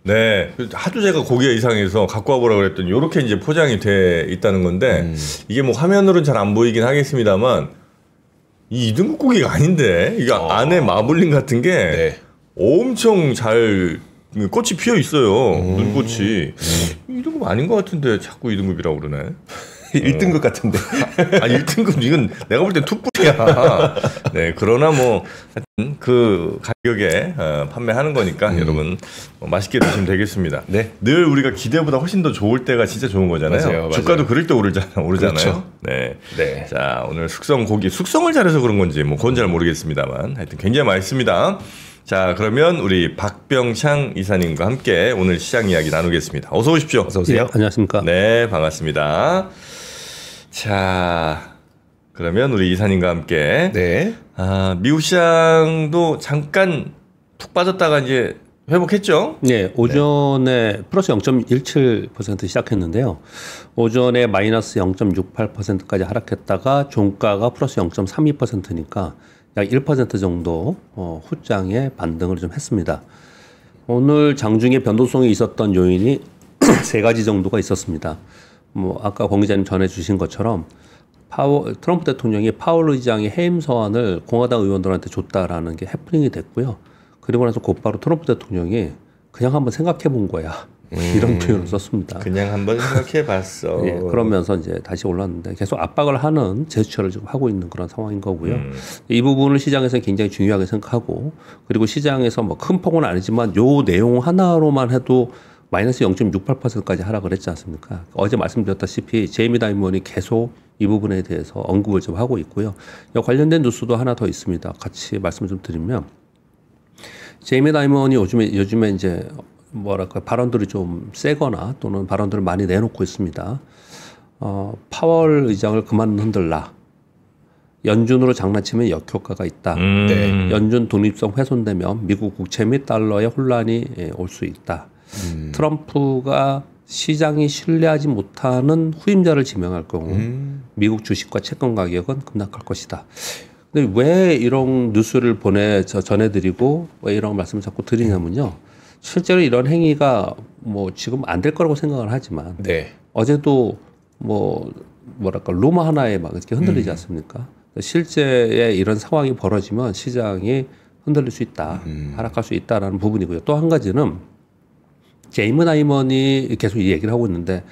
네, 하도 제가 고기가 이상해서 갖고 와보라 그랬더니 이렇게 이제 포장이 돼 있다는 건데 이게 뭐 화면으로는 잘 안 보이긴 하겠습니다만 이 2등급 고기가 아닌데 이게 안에 마블링 같은 게 네. 엄청 잘 꽃이 피어 있어요. 눈꽃이 2등급 아닌 것 같은데 자꾸 2등급이라고 그러네. 1등급 같은데. 1등급 이건 내가 볼 땐 투뿔이야. 네, 그러나 뭐 그 가격에 판매하는 거니까 여러분 맛있게 드시면 되겠습니다. 네, 늘 우리가 기대보다 훨씬 더 좋을 때가 진짜 좋은 거잖아요. 맞아요. 주가도 그럴 때 오르잖아요. 그렇죠. 네. 네. 자, 오늘 숙성 고기 숙성을 잘해서 그런 건지 뭐 그건 잘 모르겠습니다만 하여튼 굉장히 맛있습니다. 자, 그러면 우리 박병창 이사님과 함께 오늘 시장 이야기 나누겠습니다. 어서 오십시오. 어서 오세요. 네, 안녕하십니까. 네, 반갑습니다. 자, 그러면 우리 이사님과 함께 네. 미국 시장도 잠깐 툭 빠졌다가 이제 회복했죠? 네, 오전에 플러스 0.17% 시작했는데요. 오전에 마이너스 0.68%까지 하락했다가 종가가 플러스 0.32%니까 약 1% 정도 후장의 반등을 좀 했습니다. 오늘 장중에 변동성이 있었던 요인이 세 가지 정도가 있었습니다. 뭐 아까 공 기자님 전해주신 것처럼 트럼프 대통령이 파월 의장의 해임 서한을 공화당 의원들한테 줬다라는 게 해프닝이 됐고요. 그리고 나서 곧바로 트럼프 대통령이 그냥 한번 생각해 본 거야. 이런 표현을 썼습니다. 그냥 한번 생각해 봤어. 예, 그러면서 이제 다시 올랐는데 계속 압박을 하는 제스처를 지금 하고 있는 그런 상황인 거고요. 이 부분을 시장에서는 굉장히 중요하게 생각하고 그리고 시장에서 뭐 큰 폭은 아니지만 요 내용 하나로만 해도 마이너스 0.68%까지 하락을 했지 않습니까? 어제 말씀드렸다시피 제이미 다이먼이 계속 이 부분에 대해서 언급을 좀 하고 있고요. 관련된 뉴스도 하나 더 있습니다. 같이 말씀을 좀 드리면 제이미 다이먼이 요즘에 이제 뭐랄까 발언들이 좀 세거나 또는 발언들을 많이 내놓고 있습니다. 파월 의장을 그만 흔들라. 연준으로 장난치면 역효과가 있다. 네. 연준 독립성 훼손되면 미국 국채 및 달러에 혼란이 올 수 있다. 트럼프가 시장이 신뢰하지 못하는 후임자를 지명할 경우 미국 주식과 채권 가격은 급락할 것이다. 근데 왜 이런 뉴스를 전해드리고 왜 이런 말씀을 자꾸 드리냐면요. 실제로 이런 행위가 뭐 지금 안 될 거라고 생각을 하지만 네. 어제도 뭐랄까 루머 하나에 막 이렇게 흔들리지 않습니까? 실제에 이런 상황이 벌어지면 시장이 흔들릴 수 있다, 하락할 수 있다라는 부분이고요. 또 한 가지는 제이미 다이먼이 계속 이 얘기를 하고 있는데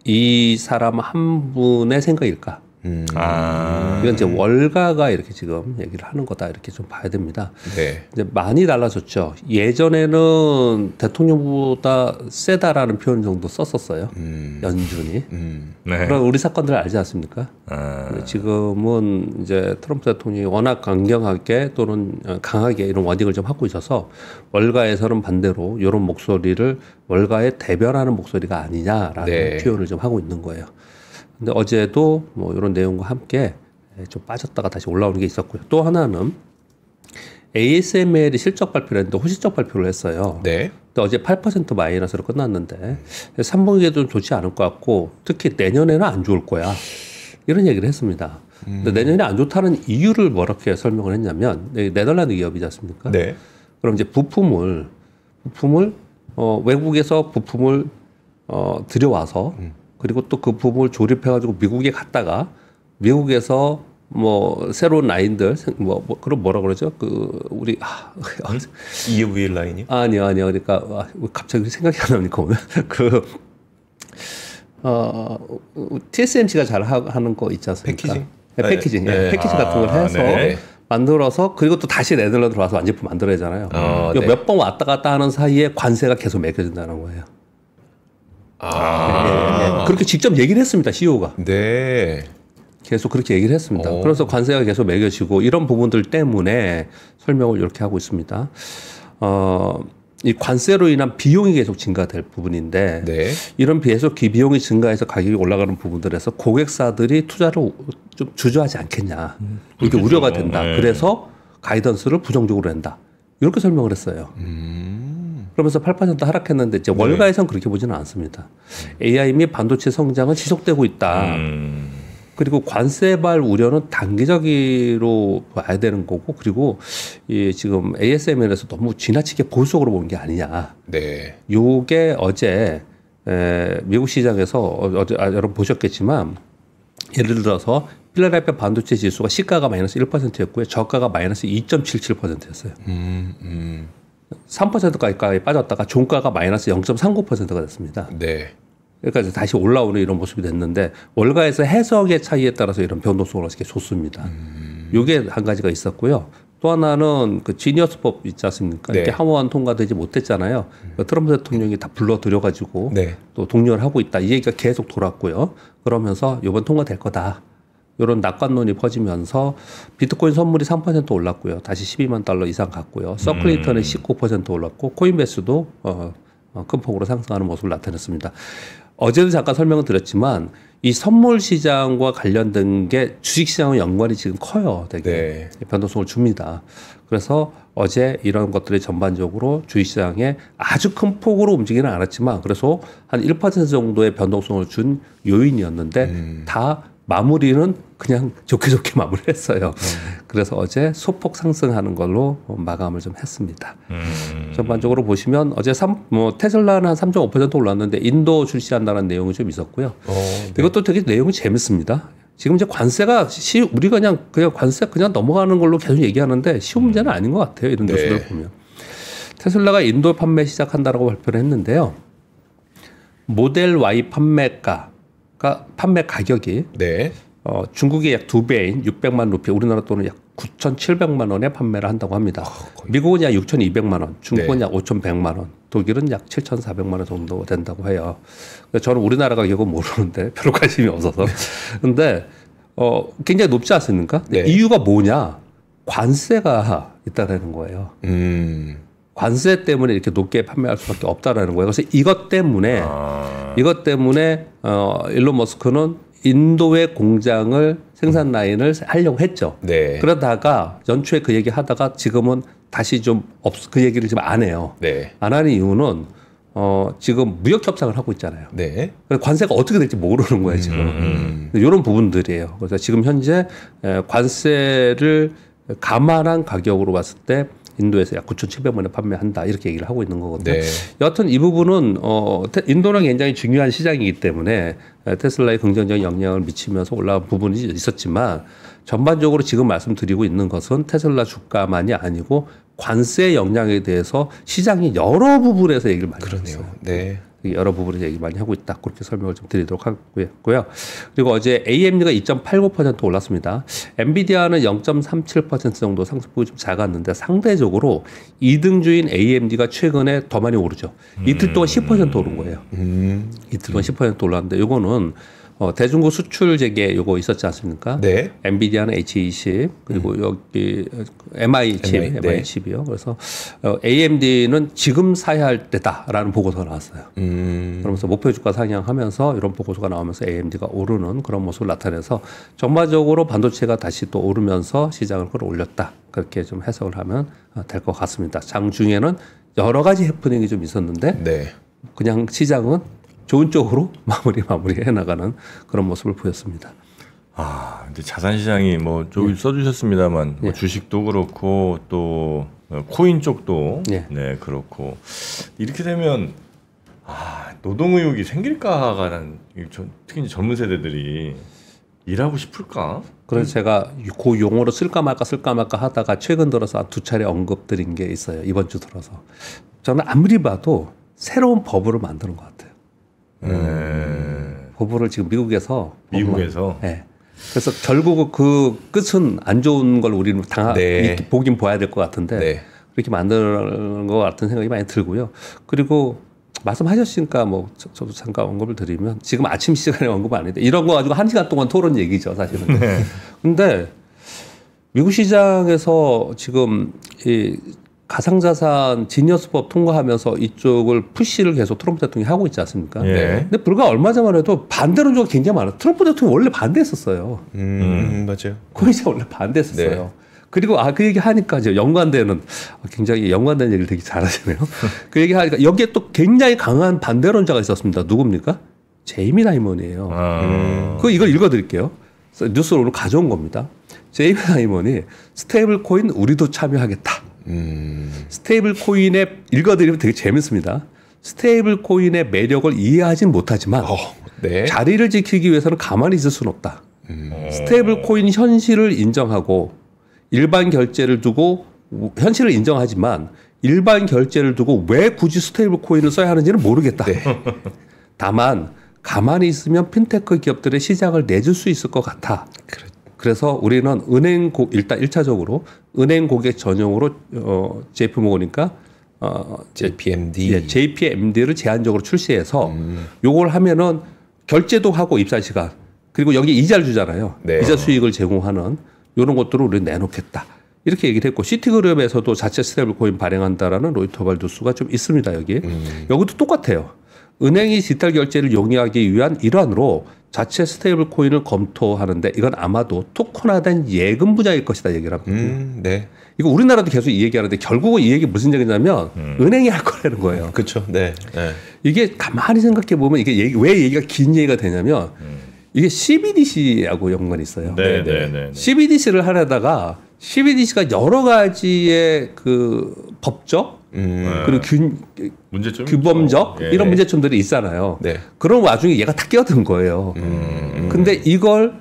이 사람 한 분의 생각일까? 이건 이제 월가가 이렇게 지금 얘기를 하는 거다 이렇게 좀 봐야 됩니다. 네. 이제 많이 달라졌죠. 예전에는 대통령보다 세다라는 표현 정도 썼었어요. 연준이. 네. 그런 우리 사건들 알지 않습니까? 지금은 이제 트럼프 대통령이 워낙 강경하게 또는 강하게 이런 워딩을 좀 하고 있어서 월가에서는 반대로 이런 목소리를 월가에 대변하는 목소리가 아니냐라는 네. 표현을 좀 하고 있는 거예요. 근데 어제도 뭐 이런 내용과 함께 좀 빠졌다가 다시 올라오는 게 있었고요. 또 하나는 ASML이 실적 발표를 했는데 호실적 발표를 했어요. 네. 근데 어제 8% 마이너스로 끝났는데 3분기에 좀 좋지 않을 것 같고 특히 내년에는 안 좋을 거야. 이런 얘기를 했습니다. 근데 내년에 안 좋다는 이유를 뭐렇게 설명을 했냐면 네덜란드 기업이지 않습니까? 네. 그럼 이제 부품을 외국에서 부품을 들여와서 그리고 또 그 부분을 조립해가지고 미국에 갔다가 미국에서 뭐 새로운 라인들 그럼 뭐라 그러죠? 우리 EUV 라인이요? 아니요. 그러니까 갑자기 생각이 안 나니까 오늘 TSMC가 잘 하는 거 있지 않습니까? 패키징? 네, 패키징. 네. 패키징 같은 걸 해서 네. 만들어서 그리고 또 다시 네덜란드로 와서 완제품 만들어야잖아요. 네. 몇 번 왔다 갔다 하는 사이에 관세가 계속 매겨진다는 거예요. 네. 그렇게 직접 얘기를 했습니다. CEO가. 네. 계속 그렇게 얘기를 했습니다. 그래서 관세가 계속 매겨지고 이런 부분들 때문에 설명을 이렇게 하고 있습니다. 이 관세로 인한 비용이 계속 증가될 부분인데 네. 이런 계속 비용이 증가해서 가격이 올라가는 부분들에서 고객사들이 투자를 좀 주저하지 않겠냐 이렇게 우려가 된다. 네. 그래서 가이던스를 부정적으로 한다. 이렇게 설명을 했어요. 그러면서 8% 하락했는데 이제 월가에선 그렇게 보지는 않습니다. AI 및 반도체 성장은 지속되고 있다. 그리고 관세발 우려는 단기적으로 봐야 되는 거고 그리고 이 지금 ASML에서 너무 지나치게 보수적으로 보는 게 아니냐. 네. 요게 어제 미국 시장에서 어제 여러분 보셨겠지만 예를 들어서 필라델피아 반도체 지수가 시가가 마이너스 1%였고요. 저가가 마이너스 2.77%였어요. 3%까지 빠졌다가 종가가 마이너스 0.39%가 됐습니다. 네. 그러니까 다시 올라오는 이런 모습이 됐는데 월가에서 해석의 차이에 따라서 이런 변동성을 이렇게 줬습니다. 이게 한 가지가 있었고요. 또 하나는 그 지니어스법 있지 않습니까? 네. 이게 하원 통과되지 못했잖아요. 트럼프 대통령이 다 불러들여가지고 네. 또 독려를 하고 있다. 이 얘기가 계속 돌았고요. 그러면서 이번 통과될 거다. 이런 낙관론이 퍼지면서 비트코인 선물이 3% 올랐고요. 다시 12만 달러 이상 갔고요. 서큘레이터는 19% 올랐고 코인베스도 큰 폭으로 상승하는 모습을 나타냈습니다. 어제도 잠깐 설명을 드렸지만 이 선물 시장과 관련된 게 주식 시장과 연관이 지금 커요. 되게 변동성을 줍니다. 그래서 어제 이런 것들이 전반적으로 주식 시장에 아주 큰 폭으로 움직이는 않았지만 그래서 한 1% 정도의 변동성을 준 요인이었는데 다 마무리는 그냥 좋게 마무리했어요. 그래서 어제 소폭 상승하는 걸로 마감을 좀 했습니다. 전반적으로 보시면 어제 테슬라는 한 3.5% 올랐는데 인도 출시한다는 내용이 좀 있었고요. 네. 이것도 되게 내용이 재밌습니다. 지금 이제 관세가 우리가 그냥 관세 그냥 넘어가는 걸로 계속 얘기하는데 쉬운 문제는 아닌 것 같아요. 이런 뉴스를 보면. 테슬라가 인도 판매 시작한다라고 발표를 했는데요. 모델 Y 판매 가격이 네. 중국의 약 2배인 600만 루피, 우리나라 돈은 약 9,700만 원에 판매를 한다고 합니다. 미국은 약 6,200만 원, 중국은 약 5,100만 원, 독일은 약 7,400만 원 정도 된다고 해요. 저는 우리나라 가격은 모르는데 별로 관심이 없어서. 근데 굉장히 높지 않습니까? 이유가 뭐냐? 관세가 있다라는 거예요. 관세 때문에 이렇게 높게 판매할 수밖에 없다라는 거예요. 그래서 이것 때문에 일론 머스크는 인도의 공장을 생산 라인을 하려고 했죠. 네. 그러다가 연초에 그 얘기 하다가 지금은 다시 그 얘기를 지금 안 해요. 네. 안 하는 이유는 지금 무역 협상을 하고 있잖아요. 네. 그래서 관세가 어떻게 될지 모르는 거예요, 지금. 이런 부분들이에요. 그래서 지금 현재 관세를 감안한 가격으로 봤을 때 인도에서 약 9,700만 원에 판매한다 이렇게 얘기를 하고 있는 거거든요. 네. 여하튼 이 부분은 인도는 굉장히 중요한 시장이기 때문에 테슬라에 긍정적인 영향을 미치면서 올라간 부분이 있었지만 전반적으로 지금 말씀드리고 있는 것은 테슬라 주가만이 아니고 관세 영향에 대해서 시장이 여러 부분에서 얘기를 많이 하고 있어요. 네. 여러 부분에서 얘기 많이 하고 있다. 그렇게 설명을 좀 드리도록 하고요. 그리고 어제 AMD가 2.89% 올랐습니다. 엔비디아는 0.37% 정도 상승폭이 좀 작았는데 상대적으로 2등주인 AMD가 최근에 더 많이 오르죠. 이틀 동안 10% 오른 거예요. 이틀 동안 10% 올랐는데 이거는 대중국 수출 재개 요거 있었지 않습니까? 네. 엔비디아는 H20 그리고 여기 MI 칩이요. 그래서 AMD는 지금 사야 할 때다라는 보고서가 나왔어요. 그러면서 목표 주가 상향하면서 이런 보고서가 나오면서 AMD가 오르는 그런 모습을 나타내서 전반적으로 반도체가 다시 또 오르면서 시장을 끌어올렸다. 그렇게 좀 해석을 하면 될 것 같습니다. 장중에는 여러 가지 해프닝이 좀 있었는데 그냥 시장은 좋은 쪽으로 마무리해 나가는 그런 모습을 보였습니다. 근데 자산 시장이 뭐 좀 써주셨습니다만 뭐 주식도 그렇고 또 코인 쪽도 네 그렇고 이렇게 되면 노동 의욕이 생길까가 난 특히 이제 젊은 세대들이 일하고 싶을까? 그래서 제가 그 용어로 쓸까 말까 하다가 최근 들어서 한 2차례 언급드린 게 있어요. 이번 주 들어서 저는 아무리 봐도 새로운 버블을 만드는 것 같아요. 버블을 지금 미국에서 네. 그래서 결국 그 끝은 안 좋은 걸 우리는 보긴 봐야 될 것 같은데 그렇게 만드는 것 같은 생각이 많이 들고요. 그리고 말씀하셨으니까 뭐 저도 잠깐 언급을 드리면 지금 아침 시간에 언급 안 했는데 이런 거 가지고 1시간 동안 토론 얘기죠, 사실은. 근데 미국 시장에서 지금 이 가상자산 지니어스법 통과하면서 이쪽을 푸시를 계속 트럼프 대통령이 하고 있지 않습니까? 근데 불과 얼마 전만 해도 반대론조가 굉장히 많아요. 트럼프 대통령이 원래 반대했었어요. 맞아요. 거의 원래 반대했었어요. 그리고 그 얘기 하니까 이제 굉장히 연관된 얘기를 되게 잘하시네요. 그 얘기 하니까 여기에 또 굉장히 강한 반대론자가 있었습니다. 누굽니까? 제이미 다이먼이에요. 이걸 읽어드릴게요. 뉴스를 오늘 가져온 겁니다. 제이미 다이먼이 스테이블 코인 우리도 참여하겠다. 스테이블 코인의 읽어드리면 되게 재밌습니다. 스테이블 코인의 매력을 이해하진 못하지만 네. 자리를 지키기 위해서는 가만히 있을 수는 없다. 스테이블 코인 현실을 인정하고 일반 결제를 두고 현실을 인정하지만 일반 결제를 두고 왜 굳이 스테이블 코인을 써야 하는지는 모르겠다. 네. 다만 가만히 있으면 핀테크 기업들의 시장을 내줄 수 있을 것 같아. 그래서 우리는 일단 1차적으로 은행 고객 전용으로 JP모건이니까 JPMD. 예, JPMD를 제한적으로 출시해서 요걸 하면은 결제도 하고 입사 시간 그리고 여기 이자를 주잖아요. 네. 이자 수익을 제공하는 이런 것들을 우리 내놓겠다. 이렇게 얘기를 했고 시티그룹에서도 자체 스테이블 코인 발행한다라는 로이터발 뉴스가 좀 있습니다. 여기. 여기도 똑같아요. 은행이 디지털 결제를 용이하기 위한 일환으로 자체 스테이블 코인을 검토하는데 이건 아마도 토큰화된 예금 분야일 것이다 얘기를 하거든요. 네. 이거 우리나라도 계속 이 얘기하는데 결국은 이 얘기 무슨 얘기냐면 은행이 할 거라는 거예요. 그렇죠. 네. 네. 이게 가만히 생각해 보면 이게 왜 얘기가 긴 얘기가 되냐면 이게 CBDC하고 연관이 있어요. 네. CBDC를 하려다가 CBDC가 여러 가지의 그 법적 그리고 문제점이 규범적 있죠. 이런 문제점들이 있잖아요. 네. 그런 와중에 얘가 다 끼어든 거예요. 근데 이걸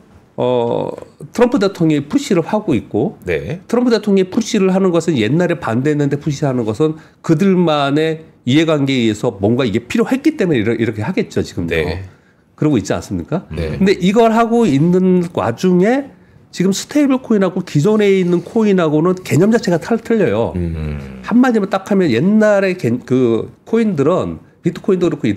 트럼프 대통령이 푸시를 하고 있고 네. 트럼프 대통령이 푸시를 하는 것은 옛날에 반대했는데 푸시하는 것은 그들만의 이해관계에 의해서 뭔가 이게 필요했기 때문에 이렇게 하겠죠 지금도. 네. 그러고 있지 않습니까? 네. 근데 이걸 하고 있는 와중에 지금 스테이블 코인하고 기존에 있는 코인하고는 개념 자체가 틀려요. 한마디로 딱 하면 옛날에 그 코인들은 비트코인도 그렇고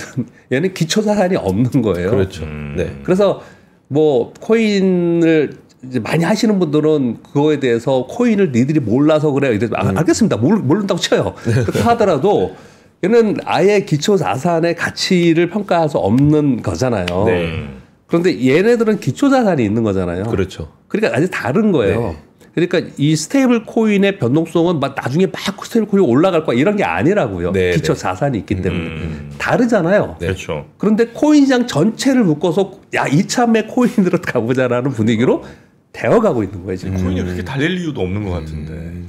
얘는 기초 자산이 없는 거예요. 그렇죠. 네. 그래서 뭐 코인을 이제 많이 하시는 분들은 그거에 대해서 코인을 니들이 몰라서 그래요. 이래서 알겠습니다. 모른다고 쳐요. 그렇게 하더라도 얘는 아예 기초 자산의 가치를 평가할 수 없는 거잖아요. 네. 그런데 얘네들은 기초 자산이 있는 거잖아요. 그렇죠. 그러니까 아주 다른 거예요. 네. 그러니까 이 스테이블 코인의 변동성은 막 나중에 막 스테이블 코인이 올라갈 거야 이런 게 아니라고요. 네, 기초 네. 자산이 있기 때문에 다르잖아요. 네. 그렇죠. 그런데 코인 시장 전체를 묶어서 야 이참에 코인으로 가보자라는 분위기로 되어가고 있는 거예요 지금. 코인이 그렇게 달릴 이유도 없는 것 같은데.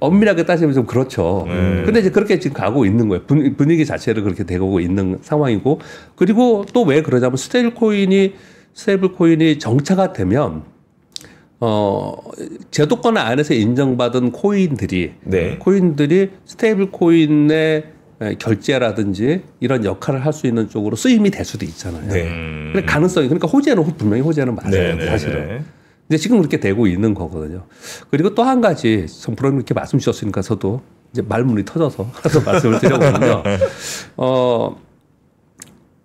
엄밀하게 따지면 좀 그렇죠. 근데 이제 그렇게 지금 가고 있는 거예요. 분위기 자체를 그렇게 되고 있는 상황이고 그리고 또 왜 그러냐면 스테이블 코인이 정착가 되면 제도권 안에서 인정받은 코인들이 스테이블 코인의 결제라든지 이런 역할을 할 수 있는 쪽으로 쓰임이 될 수도 있잖아요. 근데 가능성이 그러니까 분명히 호재는 맞아요. 사실은. 근데 지금 그렇게 되고 있는 거거든요. 그리고 또 한 가지 선프로님 이렇게 말씀 주셨으니까 저도 이제 말문이 터져서 하나 말씀을 드려보면요.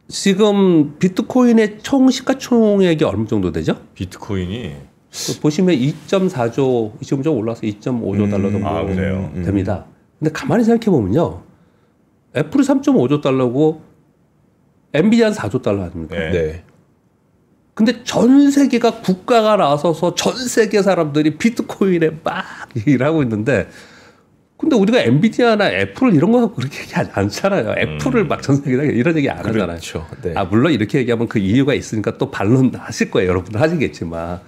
지금 비트코인의 총 시가총액이 얼마 정도 되죠? 비트코인이 보시면 2.4조 지금 좀 올라서 2.5조 달러 정도 그래요? 됩니다. 근데 가만히 생각해 보면요. 애플이 3.5조 달러고 엔비디아는 4조 달러 아닙니까? 네. 근데 전 세계가 국가가 나서서 전 세계 사람들이 비트코인에 막 일하고 있는데 근데 우리가 엔비디아나 애플 이런 거 그렇게 얘기하지 않잖아요. 애플을 막 전 세계에 이런 얘기 안 하잖아요. 그렇죠. 네. 물론 이렇게 얘기하면 그 이유가 있으니까 또 반론 하실 거예요. 여러분들 하시겠지만.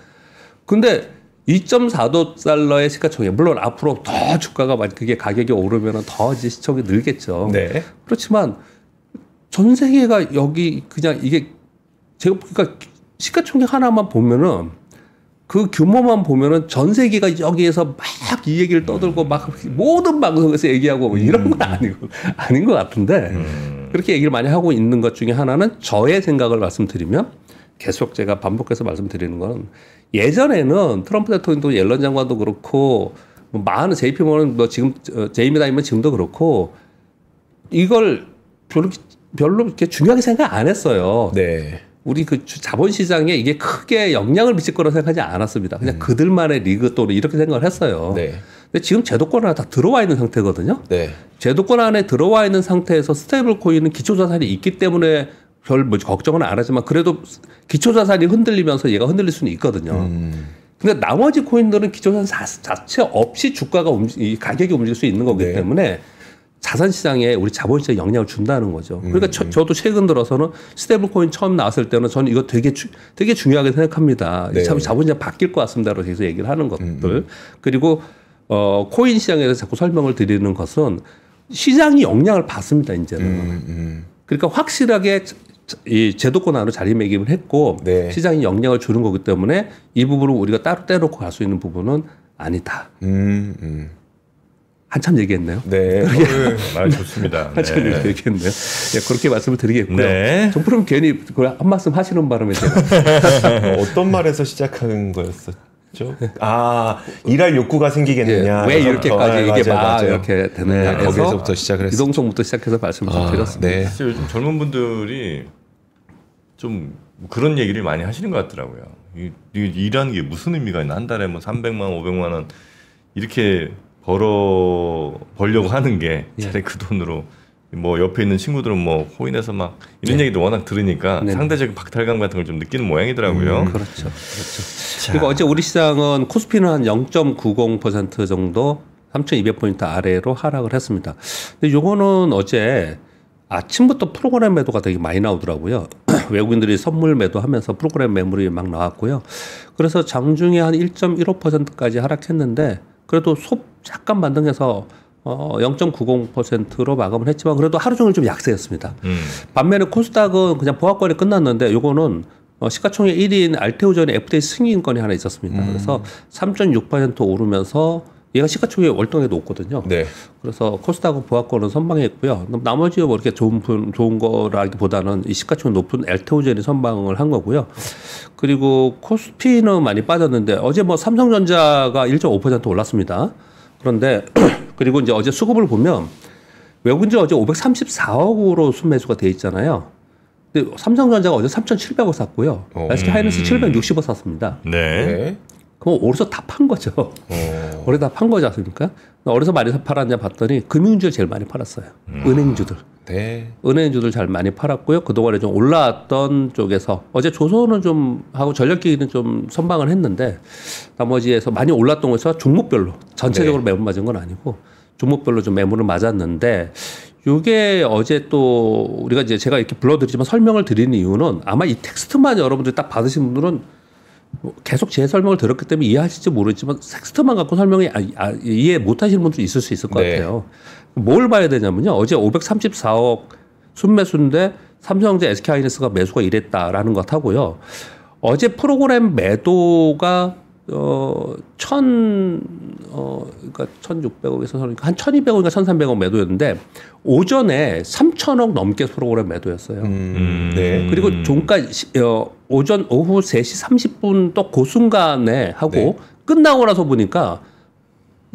근데 2.4조 달러의 시가총액 물론 앞으로 더 주가가 그게 가격이 오르면 더 이제 시총이 늘겠죠. 네. 그렇지만 전 세계가 여기 그냥 이게 제가 그러니까 시가총액 하나만 보면은 그 규모만 보면은 전 세계가 여기에서 막 이 얘기를 떠들고 막 모든 방송에서 얘기하고 뭐 이런 건 아닌 것 같은데 그렇게 얘기를 많이 하고 있는 것 중에 하나는 저의 생각을 말씀드리면 계속 제가 반복해서 말씀드리는 건 예전에는 트럼프 대통령도 옐런 장관도 그렇고 뭐 많은 JP모건 뭐 지금 제이미 다이먼 지금도 그렇고 이걸 별로 이렇게 중요하게 생각 안 했어요. 네. 우리 그 자본시장에 이게 크게 영향을 미칠 거라고 생각하지 않았습니다. 그냥 그들만의 리그 또는 이렇게 생각을 했어요. 네. 근데 지금 제도권 안에 다 들어와 있는 상태거든요. 네. 제도권 안에 들어와 있는 상태에서 스테이블 코인은 기초자산이 있기 때문에 별 뭐 걱정은 안 하지만 그래도 기초자산이 흔들리면서 얘가 흔들릴 수는 있거든요. 근데 나머지 코인들은 기초자산 자체 없이 주가가 가격이 움직일 수 있는 거기 때문에 자산 시장에 우리 자본 시장에 영향을 준다는 거죠. 그러니까 저도 최근 들어서는 스테이블 코인 처음 나왔을 때는 저는 이거 되게 중요하게 생각합니다. 네. 참 자본 시장 바뀔 것 같습니다라고 계속 얘기를 하는 것들. 그리고 코인 시장에 대해서 자꾸 설명을 드리는 것은 시장이 영향을 받습니다, 이제는. 그러니까 확실하게 이 제도권 안으로 자리매김을 했고 네. 시장이 영향을 주는 거기 때문에 이 부분을 우리가 따로 떼놓고 갈 수 있는 부분은 아니다. 한참 얘기했네요. 네. 말 좋습니다. 한참 네. 얘기했네요. 네, 그렇게 말씀을 드리겠고요. 네. 정프로는 괜히 한 말씀 하시는 바람에 제가 어떤 말에서 시작한 거였었죠? 아, 일할 욕구가 생기겠느냐. 왜 이렇게까지 이게 막 맞아요. 이렇게 되느냐 네, 해서 거기서부터 시작을 했어요. 이동성부터 시작해서 말씀을 좀 드렸습니다. 네. 진짜 요즘 젊은 분들이 좀 그런 얘기를 많이 하시는 것 같더라고요. 일하는 게 무슨 의미가 있나? 한 달에 뭐 300만 원, 500만 원 이렇게 벌려고 하는 게 차라리 그 돈으로 뭐 옆에 있는 친구들은 뭐 코인에서 막 이런 얘기도 워낙 들으니까 네. 상대적인 박탈감 같은 걸 좀 느끼는 모양이더라고요. 그렇죠. 그리고 어제 우리 시장은 코스피는 한 0.90% 정도 3,200포인트 아래로 하락을 했습니다. 근데 요거는 어제 아침부터 프로그램 매도가 되게 많이 나오더라고요. 외국인들이 선물 매도하면서 프로그램 매물이 막 나왔고요. 그래서 장중에 한 1.15%까지 하락했는데 그래도 약간 반등해서 0.90%로 마감을 했지만 그래도 하루 종일 좀 약세였습니다. 반면에 코스닥은 그냥 보합권이 끝났는데 요거는 시가총액 1위인 알테오전의 FTX 승인권이 하나 있었습니다. 그래서 3.6% 오르면서 얘가 시가총액 월등하게 높거든요. 네. 그래서 코스닥은 보합권은 선방했고요. 나머지 뭐 이렇게 좋은 거라기보다는 이 시가총액 높은 알테오전이 선방을 한 거고요. 그리고 코스피는 많이 빠졌는데 어제 뭐 삼성전자가 1.5% 올랐습니다. 그런데 그리고 이제 어제 수급을 보면 외국인들 어제 534억으로 순매수가 돼 있잖아요. 근데 삼성전자가 어제 3,700억 샀고요. SK하이닉스 760억 샀습니다. 네. 네. 그럼 어디서 다 판 거죠. 어디서 다 판 거지 않습니까? 어디서 많이 팔았냐 봤더니 금융주를 제일 많이 팔았어요. 은행주들. 네. 은행주들 잘 많이 팔았고요. 그동안에 좀 올라왔던 쪽에서 어제 조선은 좀 하고 전력기기는 좀 선방을 했는데 나머지에서 많이 올랐던 곳에서 종목별로 전체적으로 매물 맞은 건 아니고 종목별로 좀 매물을 맞았는데 요게 어제 또 우리가 이제 제가 이렇게 불러드리지만 설명을 드리는 이유는 아마 이 텍스트만 여러분들이 딱 받으신 분들은 계속 제 설명을 들었기 때문에 이해하실지 모르지만 텍스트만 갖고 설명이 이해 못하시는 분도 있을 수 있을 것 네. 같아요. 뭘 봐야 되냐면요. 어제 534억 순매수인데 삼성전자 SK하이닉스가 매수가 이랬다라는 것 하고요. 어제 프로그램 매도가 그러니까 1,600억에서 한 1,200억인가 1,300억 매도였는데 오전에 3,000억 넘게 프로그램 매도였어요. 네. 그리고 오전 오후 3시 30분 또 그 순간에 하고 네. 끝나고 나서 보니까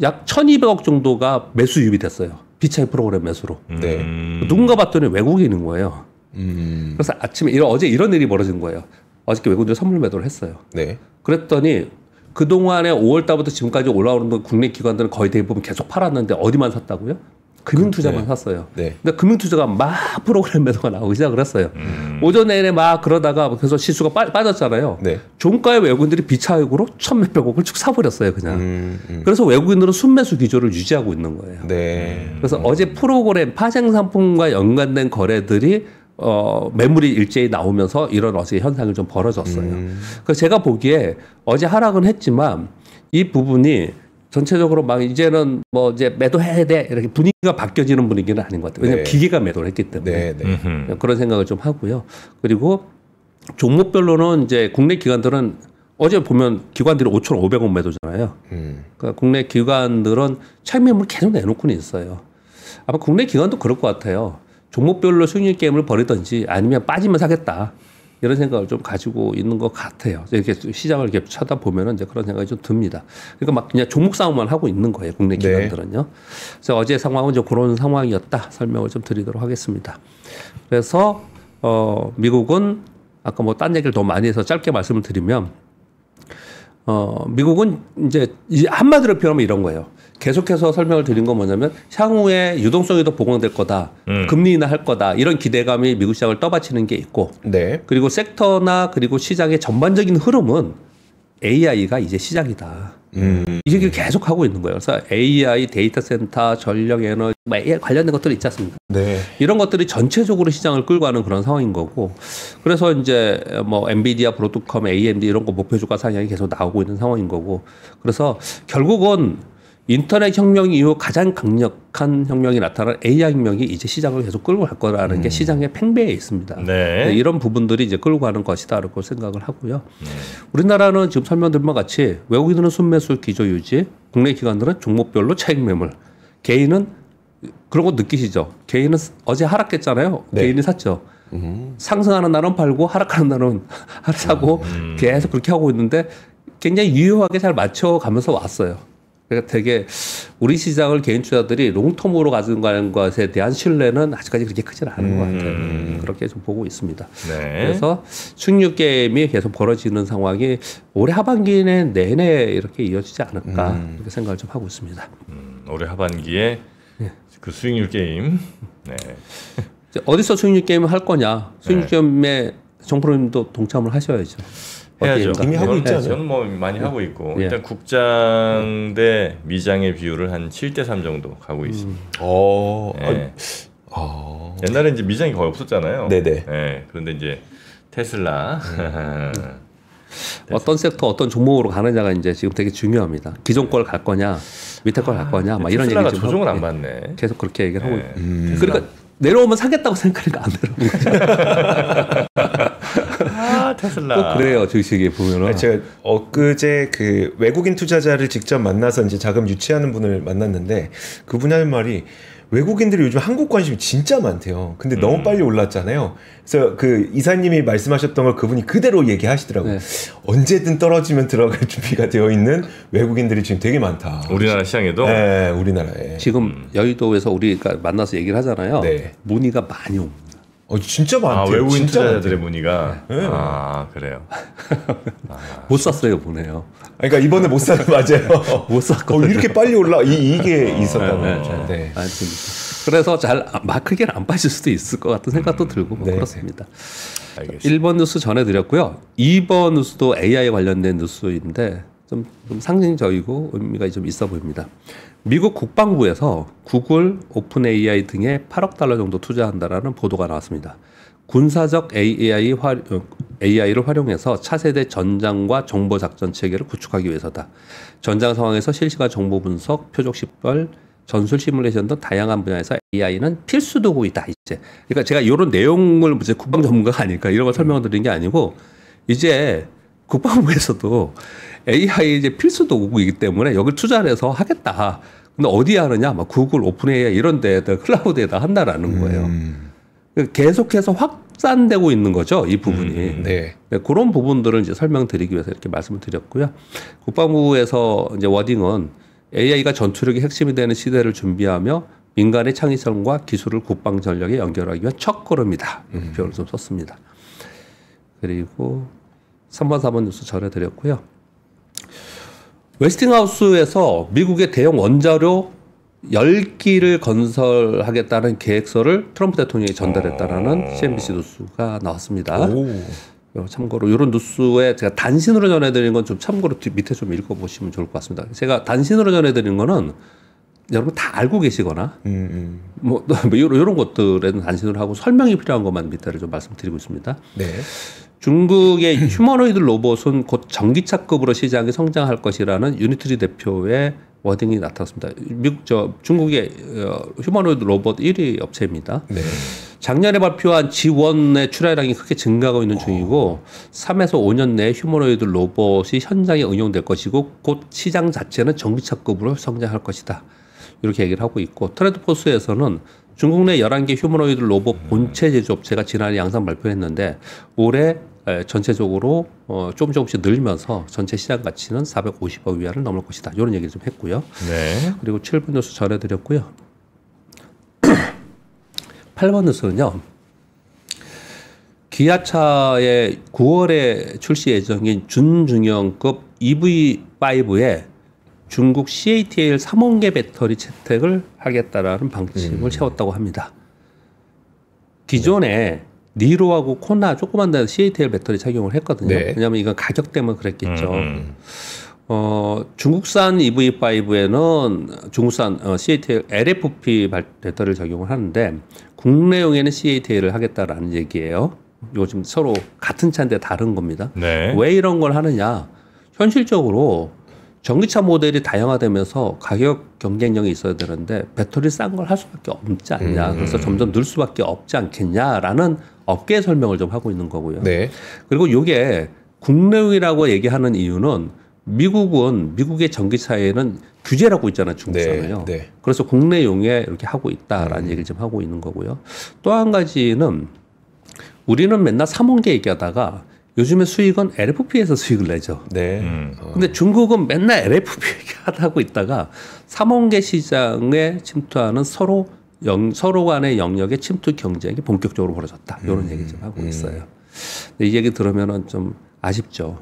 약 1,200억 정도가 매수 유입됐어요. 비차익 프로그램 매수로. 네. 누군가 봤더니 외국인인 거예요. 그래서 아침에 어제 이런 일이 벌어진 거예요. 어저께 외국인들 선물 매도를 했어요. 네. 그랬더니 그동안에 5월 달부터 지금까지 올라오는 국내 기관들은 거의 대부분 계속 팔았는데 어디만 샀다고요? 금융투자만 네. 샀어요. 네. 근데 금융투자가 막 프로그램 매도가 나오기 시작을 했어요. 오전 내내 막 그러다가 그래서 지수가 빠졌잖아요. 네. 종가의 외국인들이 비차익으로 1,몇백억을 쭉 사버렸어요. 그냥. 그래서 외국인들은 순매수 기조를 유지하고 있는 거예요. 네. 그래서 어제 프로그램 파생 상품과 연관된 거래들이 매물이 일제히 나오면서 이런 어제 현상이 좀 벌어졌어요. 그래서 제가 보기에 어제 하락은 했지만 이 부분이 전체적으로 막 이제는 뭐 이제 매도해야 돼 이렇게 분위기가 바뀌어지는 분위기는 아닌 것 같아요. 왜냐하면 네. 기계가 매도를 했기 때문에 네. 네. 그런 생각을 좀 하고요. 그리고 종목별로는 이제 국내 기관들은 어제 보면 기관들이 5,500억 매도잖아요. 그러니까 국내 기관들은 차익 매물 계속 내놓고는 있어요. 아마 국내 기관도 그럴 것 같아요. 종목별로 수익률 게임을 벌이든지 아니면 빠지면 사겠다. 이런 생각을 좀 가지고 있는 것 같아요. 이렇게 시장을 이렇게 쳐다보면 이제 그런 생각이 좀 듭니다. 그러니까 막 그냥 종목 싸움만 하고 있는 거예요. 국내 기관들은요. 그래서 어제 상황은 좀 그런 상황이었다. 설명을 좀 드리도록 하겠습니다. 그래서 미국은 아까 뭐 딴 얘기를 더 많이 해서 짧게 말씀을 드리면 미국은 이제 한마디로 표현하면 이런 거예요. 계속해서 설명을 드린 건 뭐냐면 향후에 유동성이 더 보강될 거다. 금리 인하할 거다. 이런 기대감이 미국 시장을 떠받치는 게 있고 네. 그리고 섹터나 그리고 시장의 전반적인 흐름은 AI가 이제 시작이다. 이게 계속 하고 있는 거예요. 그래서 AI, 데이터 센터, 전력 에너지, AI 관련된 것들이 있지 않습니까? 네. 이런 것들이 전체적으로 시장을 끌고 가는 그런 상황인 거고, 그래서 이제 뭐 엔비디아, 브로드컴, AMD 이런 거 목표 주가 상향이 계속 나오고 있는 상황인 거고, 그래서 결국은 인터넷 혁명 이후 가장 강력한 혁명이 나타난 AI 혁명이 이제 시장을 계속 끌고 갈 거라는 게 시장의 팽배에 있습니다. 네. 이런 부분들이 이제 끌고 가는 것이다라고 생각을 하고요. 우리나라는 지금 설명드린 것 같이 외국인들은 순매수 기조 유지, 국내 기관들은 종목별로 차익 매물, 개인은 그런 거 느끼시죠? 개인은 어제 하락했잖아요. 네. 개인이 샀죠. 상승하는 날은 팔고 하락하는 날은 사고 계속 그렇게 하고 있는데 굉장히 유효하게 잘 맞춰가면서 왔어요. 그러니까 되게 우리 시장을 개인 투자들이 롱텀으로 가져가는 것에 대한 신뢰는 아직까지 그렇게 크지는 않은 것 같아요. 그렇게 좀 보고 있습니다. 네. 그래서 수익률 게임이 계속 벌어지는 상황이 올해 하반기 내내 이렇게 이어지지 않을까 이렇게 생각을 좀 하고 있습니다. 올해 하반기에 그 수익률 게임. 네. 이제 어디서 수익률 게임을 할 거냐? 수익률 게임에 정프로님도 동참을 하셔야죠. 해야죠. 이미 하고 있지 않아요? 저는 뭐 많이 하고 있고 예. 일단 국장 대 미장의 비율을 한 7대3 정도 가고 있습니다. 예. 옛날에 이제 미장이 거의 없었잖아요. 네네. 예. 그런데 이제 테슬라 어떤 섹터, 어떤 종목으로 가느냐가 이제 지금 되게 중요합니다. 기존 걸 갈 거냐, 밑에 걸 갈 거냐, 막 이런 얘기 테슬라가 좀 조종을 하고, 안 받네. 계속 그렇게 얘기를 하고 예. 있고. 그러니까 내려오면 사겠다고 생각하니까 안 내려오는 거죠. 테슬라. 꼭 그래요, 주식이 보면은. 제가 엊그제 그 외국인 투자자를 직접 만나서 이제 자금 유치하는 분을 만났는데 그분이 하는 말이 외국인들이 요즘 한국 관심이 진짜 많대요. 근데 너무 빨리 올랐잖아요. 그래서 그 이사님이 말씀하셨던 걸 그분이 그대로 얘기하시더라고요. 네. 언제든 떨어지면 들어갈 준비가 되어 있는 외국인들이 지금 되게 많다. 우리나라 시장에도 네, 우리나라에. 지금 여의도에서 우리가 만나서 얘기를 하잖아요. 네. 문의가 많이 옵니다. 진짜 많대요. 외국인 진짜 투자자들의 많대요. 문의가 네. 아 그래요. 못 샀어요, 보내요. 그러니까 이번에 못 사는 맞아요. 못 샀거든요. 이렇게 빨리 올라 이게 있었다고. 네, 네. 네. 하여튼 그래서 잘 막 크게는 안 빠질 수도 있을 것 같은 생각도 들고 뭐 네. 그렇습니다. 알겠습니다. 1번 뉴스 전해드렸고요. 2번 뉴스도 AI 관련된 뉴스인데 좀 상징적이고 의미가 좀 있어 보입니다. 미국 국방부에서 구글, 오픈 AI 등에 8억 달러 정도 투자한다라는 보도가 나왔습니다. 군사적 AI를 활용해서 차세대 전장과 정보 작전 체계를 구축하기 위해서다. 전장 상황에서 실시간 정보 분석, 표적 식별, 전술 시뮬레이션 등 다양한 분야에서 AI는 필수 도구이다. 이제 그러니까 제가 이런 내용을 이제 국방 전문가가 아니까 이런 걸 설명을 드리는 게 아니고 이제 국방부에서도 AI 이제 필수 도구이기 때문에 여기 투자를 해서 하겠다. 근데 어디에 하느냐? 막 구글, 오픈 AI 이런 데에다 클라우드에다 한다라는 거예요. 계속해서 확산되고 있는 거죠, 이 부분이. 네. 네, 그런 부분들을 이제 설명드리기 위해서 이렇게 말씀을 드렸고요. 국방부에서 이제 워딩은 AI가 전투력의 핵심이 되는 시대를 준비하며 민간의 창의성과 기술을 국방 전력에 연결하기 위한 첫걸음이다. 이렇게 표현을 좀 썼습니다. 그리고 3번, 4번 뉴스 전해드렸고요. 웨스팅하우스에서 미국의 대형 원자로 10기를 건설하겠다는 계획서를 트럼프 대통령이 전달했다라는 CNBC 뉴스가 나왔습니다. 참고로 이런 뉴스에 제가 단신으로 전해드리는 건 좀 참고로 밑에 좀 읽어보시면 좋을 것 같습니다. 제가 단신으로 전해드리는 거는 여러분 다 알고 계시거나 뭐 이런 것들에는 단신으로 하고 설명이 필요한 것만 밑에를 좀 말씀드리고 있습니다. 네. 중국의 휴머노이드 로봇은 곧 전기차급으로 시장이 성장할 것이라는 유니트리 대표의 워딩이 나타났습니다. 중국의 휴머노이드 로봇 1위 업체입니다. 네. 작년에 발표한 G1의 출하량이 크게 증가하고 있는 중이고 3에서 5년 내에 휴머노이드 로봇이 현장에 응용될 것이고 곧 시장 자체는 전기차급으로 성장할 것이다. 이렇게 얘기를 하고 있고 트렌드포스에서는 중국 내 11개 휴머노이드 로봇 본체 제조업체가 지난해 양산 발표했는데 올해 전체적으로 조금씩 늘면서 전체 시장 가치는 450억 위안을 넘을 것이다. 이런 얘기를 좀 했고요. 네. 그리고 7번 뉴스 전해드렸고요. 8번 뉴스는요. 기아차의 9월에 출시 예정인 준중형급 EV5에 중국 CATL 3원계 배터리 채택을 하겠다라는 방침을 세웠다고 합니다. 기존에 니로하고 코나 조그만 데 CATL 배터리 착용을 했거든요. 네. 왜냐하면 이건 가격 때문에 그랬겠죠. 중국산 EV5에는 중국산 CATL LFP 배터리를 적용을 하는데 국내용에는 CATL을 하겠다라는 얘기예요. 요즘 서로 같은 차인데 다른 겁니다. 네. 왜 이런 걸 하느냐? 현실적으로 전기차 모델이 다양화되면서 가격 경쟁력이 있어야 되는데 배터리 싼 걸 할 수밖에 없지 않냐. 그래서 점점 늘 수밖에 없지 않겠냐라는 업계의 설명을 좀 하고 있는 거고요. 네. 그리고 이게 국내용이라고 얘기하는 이유는 미국의 전기차에는 규제를 하고 있잖아요, 중국산은요. 네, 네. 그래서 국내용에 이렇게 하고 있다라는 얘기를 좀 하고 있는 거고요. 또 한 가지는 우리는 맨날 3원계 얘기하다가 요즘에 수익은 LFP에서 수익을 내죠. 네. 근데 중국은 맨날 LFP 얘기하고 있다가 3원계 시장에 침투하는 서로 간의 영역의 침투 경쟁이 본격적으로 벌어졌다. 이런 얘기 좀 하고 있어요. 근데 이 얘기 들으면은 좀 아쉽죠.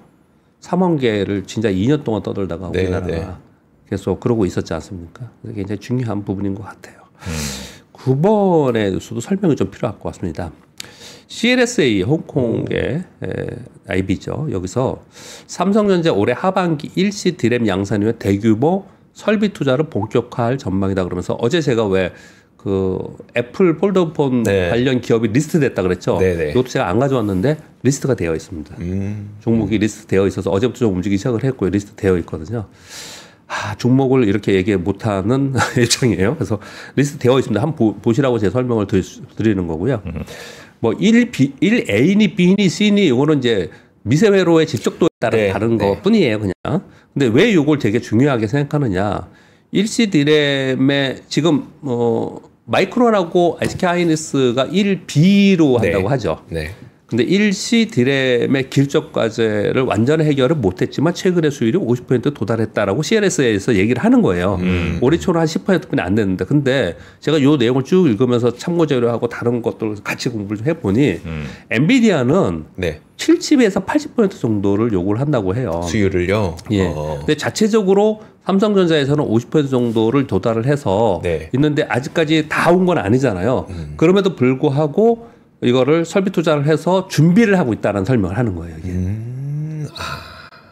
3원계를 진짜 2년 동안 떠들다가 네, 우리나라가 네. 계속 그러고 있었지 않습니까? 그래서 굉장히 중요한 부분인 것 같아요. 9번의 뉴스도 설명이 좀 필요할 것 같습니다. CLSA 홍콩의 IB죠. 여기서 삼성전자 올해 하반기 일시 디램 양산 이후에 대규모 설비 투자를 본격화할 전망이다 그러면서 어제 제가 왜 그 애플 폴더폰 네. 관련 기업이 리스트됐다 그랬죠. 네네. 이것도 제가 안 가져왔는데 리스트가 되어 있습니다. 종목이 리스트 되어 있어서 어제부터 좀 움직이기 시작을 했고요. 리스트 되어 있거든요. 종목을 이렇게 얘기 못하는 예정이에요. 그래서 리스트 되어 있습니다. 한번 보시라고 제 설명을 드리는 거고요. 뭐 1A니 B니 C니 이거는 이제 미세회로의 집적도에 따라 네, 다른 네. 것 뿐이에요, 그냥. 근데 왜 이걸 되게 중요하게 생각하느냐. 일시 디램에 지금 마이크론하고 SK 하이닉스가 1B로 한다고 네. 하죠. 네. 근데 일시 디램의 길적 과제를 완전 해결을 못했지만 최근에 수율이 50% 도달했다라고 CLSA에서 얘기를 하는 거예요. 올해 초는 한 10%뿐이 안 됐는데, 근데 제가 이 내용을 쭉 읽으면서 참고 자료하고 다른 것들 같이 공부를 좀 해보니 엔비디아는 네. 70에서 80% 정도를 요구를 한다고 해요. 수율을요. 예. 근데 자체적으로 삼성전자에서는 50% 정도를 도달을 해서 네. 있는데 아직까지 다 온 건 아니잖아요. 그럼에도 불구하고 이거를 설비 투자를 해서 준비를 하고 있다는 설명을 하는 거예요. 이게.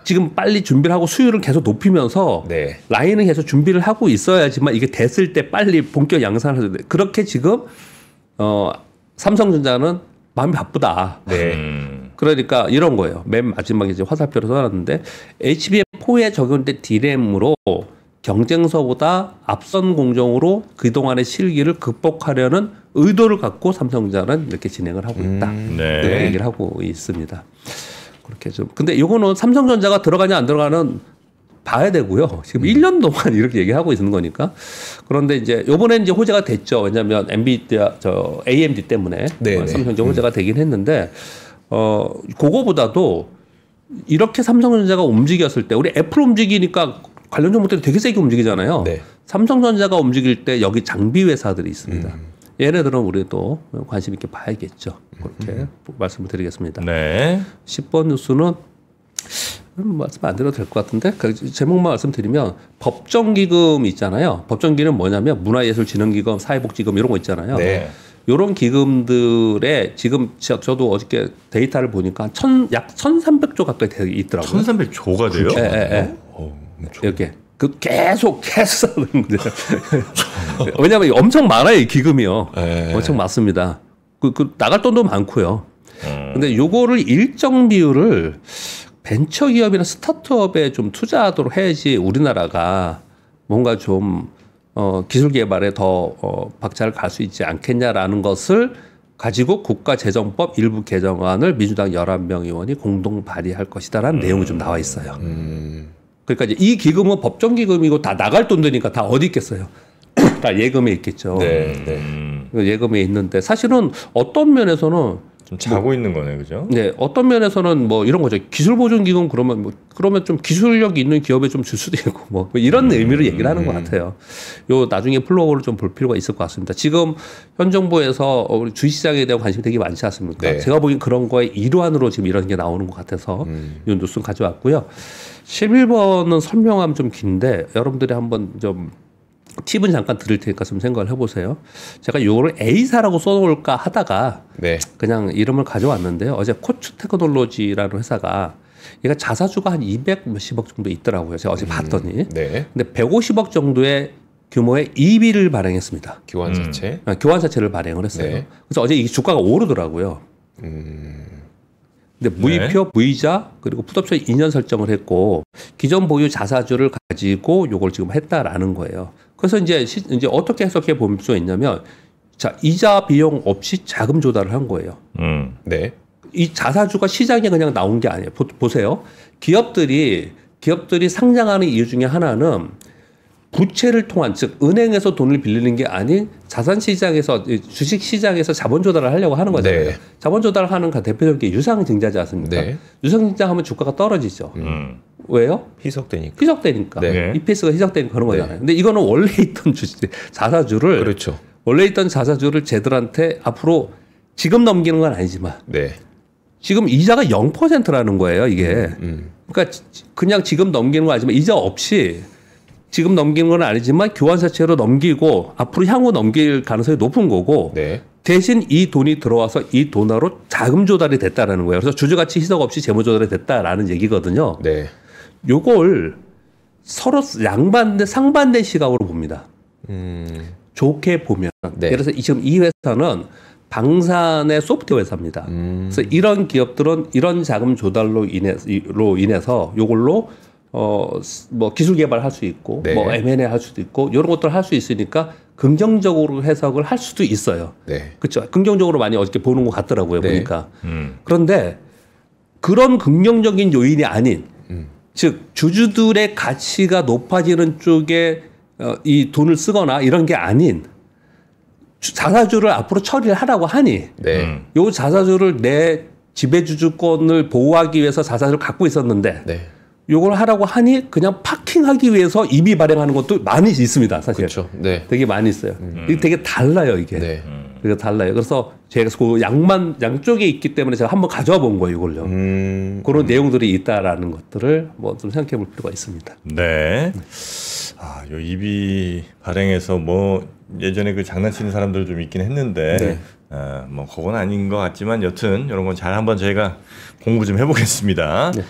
지금 빨리 준비를 하고 수율을 계속 높이면서 네. 라인은 계속 준비를 하고 있어야지만 이게 됐을 때 빨리 본격 양산을 해야 돼. 그렇게 지금 삼성전자는 마음이 바쁘다. 네. 그러니까 이런 거예요. 맨 마지막에 이제 화살표를 써놨는데 HBM4에 적용된 D램으로 경쟁사보다 앞선 공정으로 그동안의 실기를 극복하려는 의도를 갖고 삼성전자는 이렇게 진행을 하고 있다. 네. 이렇게 얘기를 하고 있습니다. 그렇게 좀. 근데 이거는 삼성전자가 들어가냐 안 들어가는 봐야 되고요. 지금 1년 동안 이렇게 얘기하고 있는 거니까. 그런데 이제 요번에 이제 호재가 됐죠. 왜냐하면 엔비디아 AMD 때문에 네, 삼성전자 호재가 되긴 했는데 그거보다도 이렇게 삼성전자가 움직였을 때 우리 애플 움직이니까 관련 종목들이 되게 세게 움직이잖아요. 네. 삼성전자가 움직일 때 여기 장비 회사들이 있습니다. 얘네들은 우리도 관심 있게 봐야겠죠. 그렇게 말씀을 드리겠습니다. 네. 10번 뉴스는 말씀 안 드려도 될 것 같은데 제목만 말씀드리면 법정기금 있잖아요. 법정기금은 뭐냐면 문화예술진흥기금, 사회복지금 이런 거 있잖아요. 네. 이런 기금들의 지금 저도 어저께 데이터를 보니까 약 1,300조 가까이 돼 있더라고요. 1,300조가 돼요? 예. 이렇게 계속 사는 거죠. 왜냐하면 엄청 많아요, 이 기금이요. 네. 엄청 많습니다. 나갈 돈도 많고요. 근데 요거를 일정 비율을 벤처기업이나 스타트업에 좀 투자하도록 해야지 우리나라가 뭔가 좀 기술 개발에 더 박차를 갈 수 있지 않겠냐라는 것을 가지고 국가재정법 일부 개정안을 민주당 11명 의원이 공동 발의할 것이다라는 내용이 좀 나와 있어요. 그러니까 이제 이 기금은 법정기금이고 다 나갈 돈들이니까 다 어디 있겠어요? 다 예금에 있겠죠. 네. 예금에 있는데 사실은 어떤 면에서는 좀 자고 있는 거네, 그죠? 네, 어떤 면에서는 뭐 이런 거죠. 기술보증기금 그러면 좀 기술력 있는 기업에 좀 줄 수도 있고 뭐 이런 의미로 얘기를 하는 것 같아요. 요 나중에 플로우를 좀 볼 필요가 있을 것 같습니다. 지금 현 정부에서 우리 주식시장에 대한 관심이 되게 많지 않습니까? 네. 제가 보기엔 그런 거의 일환으로 지금 이런 게 나오는 것 같아서 이 뉴스 가져왔고요. 11번은 설명하면 좀 긴데 여러분들이 한번 좀 팁은 잠깐 드릴 테니까 좀 생각을 해보세요. 제가 이거를 A사라고 써놓을까 하다가 네. 그냥 이름을 가져왔는데요. 어제 코츠 테크놀로지라는 회사가 얘가 자사주가 한 200 몇십억 정도 있더라고요. 제가 어제 봤더니. 네. 근데 150억 정도의 규모의 EB를 발행했습니다. 기관사채. 교환사채를 발행을 했어요. 네. 그래서 어제 이 주가가 오르더라고요. 근데 무이표, 무이자 그리고 풋옵션 2년 설정을 했고 기존 보유 자사주를 가지고 요걸 지금 했다라는 거예요. 그래서 이제 어떻게 해석해 볼 수 있냐면 자 이자 비용 없이 자금 조달을 한 거예요. 네. 이 자사주가 시장에 그냥 나온 게 아니에요. 보세요. 기업들이 상장하는 이유 중에 하나는 부채를 통한 즉 은행에서 돈을 빌리는 게 아닌 자산 시장에서 주식 시장에서 자본 조달을 하려고 하는 거잖아요. 네. 자본 조달을 하는 대표적인 게 유상증자지 않습니까? 네. 유상증자하면 주가가 떨어지죠. 왜요? 희석되니까. 희석되니까. 네. EPS가 희석되니까 그런 거잖아요. 근데 이거는 원래 있던 자사주를 그렇죠. 원래 있던 자사주를 쟤들한테 앞으로 지금 넘기는 건 아니지만 네. 지금 이자가 0%라는 거예요, 이게. 그러니까 그냥 지금 넘기는 건 아니지만 이자 없이 지금 넘기는 건 아니지만 교환사채로 넘기고 앞으로 향후 넘길 가능성이 높은 거고 네. 대신 이 돈이 들어와서 이 돈으로 자금 조달이 됐다라는 거예요. 그래서 주주가치 희석 없이 재무 조달이 됐다라는 얘기거든요. 네. 요걸 서로 상반된 시각으로 봅니다. 좋게 보면 네. 예를 들어서 지금 이 회사는 방산의 소프트웨어 회사입니다. 그래서 이런 기업들은 이런 자금 조달로 인해서 요걸로 뭐 기술 개발할 수 있고 네. 뭐 M&A 할 수도 있고 이런 것들을 할 수 있으니까 긍정적으로 해석을 할 수도 있어요. 네. 그렇죠. 긍정적으로 많이 어저께 보는 것 같더라고요. 네. 보니까. 그런데 그런 긍정적인 요인이 아닌 즉 주주들의 가치가 높아지는 쪽에 이 돈을 쓰거나 이런 게 아닌 자사주를 앞으로 처리를 하라고 하니 네. 요 자사주를 내 지배주주권을 보호하기 위해서 자사주를 갖고 있었는데 네. 요걸 하라고 하니 그냥 파킹하기 위해서 이비 발행하는 것도 많이 있습니다. 사실. 그렇죠. 네. 되게 많이 있어요. 이게 되게 달라요, 이게. 네. 되게 달라요. 그래서 제가 그 양쪽에 있기 때문에 제가 한번 가져와 본 거예요, 이걸요. 그런 내용들이 있다라는 것들을 뭐 좀 생각해 볼 필요가 있습니다. 네. 요 이비 발행에서 뭐 예전에 그 장난치는 사람들 좀 있긴 했는데 네. 뭐 그건 아닌 것 같지만 여튼 이런 건 잘 한번 저희가 공부 좀 해보겠습니다. 네.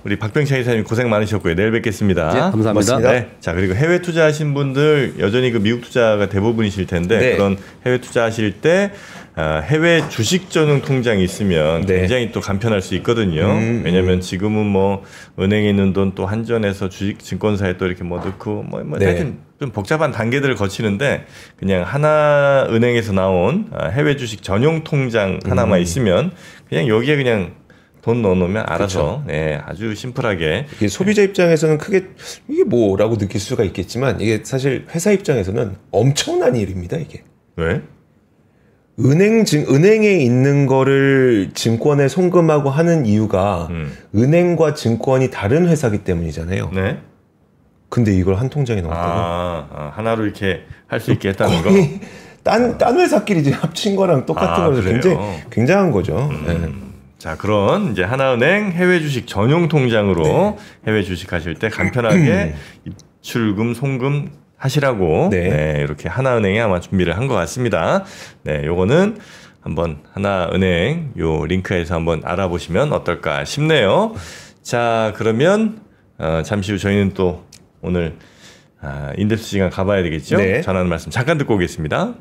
우리 박병창 이사님 고생 많으셨고요. 내일 뵙겠습니다. 네, 감사합니다. 고맙습니다. 네. 자, 그리고 해외 투자하신 분들 여전히 그 미국 투자가 대부분이실 텐데 네. 그런 해외 투자하실 때 해외 주식 전용 통장이 있으면 네. 굉장히 또 간편할 수 있거든요. 왜냐하면 지금은 뭐 은행에 있는 돈 또 한전에서 주식 증권사에 또 이렇게 뭐 넣고 뭐 네. 하여튼 좀 복잡한 단계들을 거치는데 그냥 하나 은행에서 나온 해외 주식 전용 통장 하나만 있으면 그냥 여기에 그냥 돈 넣어놓으면 알아서 네, 아주 심플하게 이게 소비자 입장에서는 크게 이게 뭐라고 느낄 수가 있겠지만 이게 사실 회사 입장에서는 엄청난 일입니다. 이게 왜? 은행에 있는 거를 증권에 송금하고 하는 이유가 은행과 증권이 다른 회사기 때문이잖아요. 네. 근데 이걸 한 통장에 넣었다고? 하나로 이렇게 할 수 있게 했다는 거. 딴 회사끼리 이제 합친 거랑 똑같은 거라서 그래요? 굉장한 거죠. 네. 자, 그런 이제 하나은행 해외 주식 전용 통장으로 해외 주식 하실 때 간편하게 입출금, 송금 하시라고 네, 이렇게 하나은행이 아마 준비를 한 것 같습니다. 네, 요거는 한번 하나은행 요 링크에서 한번 알아보시면 어떨까 싶네요. 자, 그러면 잠시 후 저희는 또 오늘 인덱스 시간 가봐야 되겠죠? 네. 전하는 말씀 잠깐 듣고 오겠습니다.